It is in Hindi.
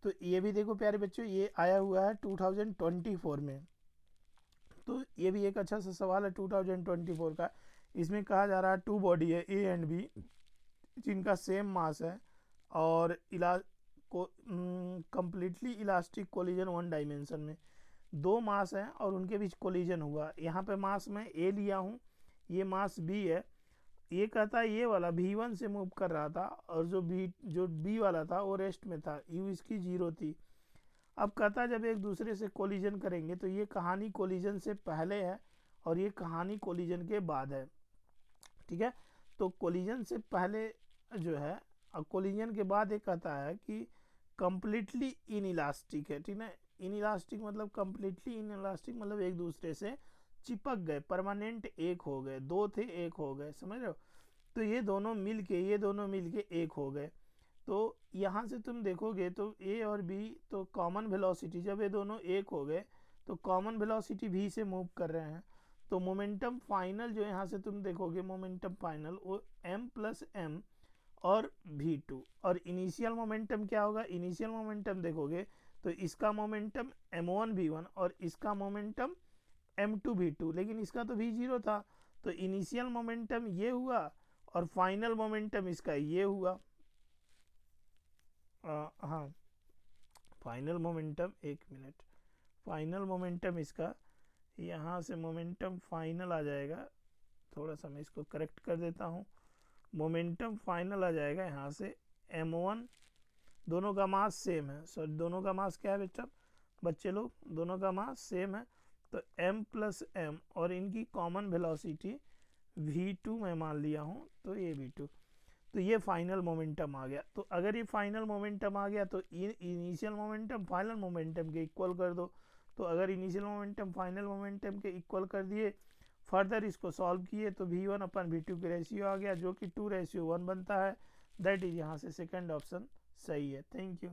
तो ये भी देखो प्यारे बच्चों, ये आया हुआ है 2024 में। तो ये भी एक अच्छा सा सवाल है 2024 का। इसमें कहा जा रहा है टू बॉडी है ए एंड बी जिनका सेम मास है और को completely elastic collision one dimension में। दो मास हैं और उनके बीच कोलिजन हुआ। यहाँ पे मास मैं ए लिया हूँ, ये मास बी है। ये कहता है ये वाला V1 से मूव कर रहा था और जो बी वाला था वो रेस्ट में था, यू इसकी जीरो थी। अब कहता है जब एक दूसरे से कोलिजन करेंगे तो ये कहानी कोलिजन से पहले है और ये कहानी कोलिजन के बाद है। ठीक है, तो कोलिजन से पहले जो है और कोलिजन के बाद एक कहता है कि कंप्लीटली इन इलास्टिक है। ठीक है, इन इलास्टिक मतलब कंप्लीटली इन इलास्टिक मतलब एक दूसरे से चिपक गए, परमानेंट एक हो गए, दो थे एक हो गए, समझ रहे हो। तो ये दोनों मिल के एक हो गए। तो यहाँ से तुम देखोगे तो ए और बी तो कॉमन वेलोसिटी, जब ये दोनों एक हो गए तो कॉमन वेलोसिटी भी से मूव कर रहे हैं। तो मोमेंटम फाइनल जो यहाँ से तुम देखोगे मोमेंटम फाइनल वो m प्लस एम और v2। और इनिशियल मोमेंटम क्या होगा, इनिशियल मोमेंटम देखोगे तो इसका मोमेंटम m1 v1 और इसका मोमेंटम m2 v2, लेकिन इसका तो v0 था। तो इनिशियल मोमेंटम ये हुआ और फाइनल मोमेंटम इसका ये हुआ। हाँ, फाइनल मोमेंटम, एक मिनट, फाइनल मोमेंटम इसका यहाँ से मोमेंटम फाइनल आ जाएगा, थोड़ा सा मैं इसको करेक्ट कर देता हूँ। मोमेंटम फाइनल आ जाएगा यहाँ से m1, दोनों का मास सेम है, सॉरी दोनों का मास क्या है बेटा बच्चे लोग, दोनों का मास सेम है। तो m प्लस एम और इनकी कॉमन वेलोसिटी v2 मैं मान लिया हूँ, तो ये v2। तो ये फाइनल मोमेंटम आ गया। तो अगर ये फाइनल मोमेंटम आ गया तो इनिशियल मोमेंटम फाइनल मोमेंटम के इक्वल कर दो। तो अगर इनिशियल मोमेंटम फाइनल मोमेंटम के इक्वल कर दिए, फर्दर इसको सॉल्व किए तो v1 अपन v2 के रेशियो आ गया जो कि 2:1 बनता है। दैट इज यहाँ से सेकंड ऑप्शन सही है। Thank you.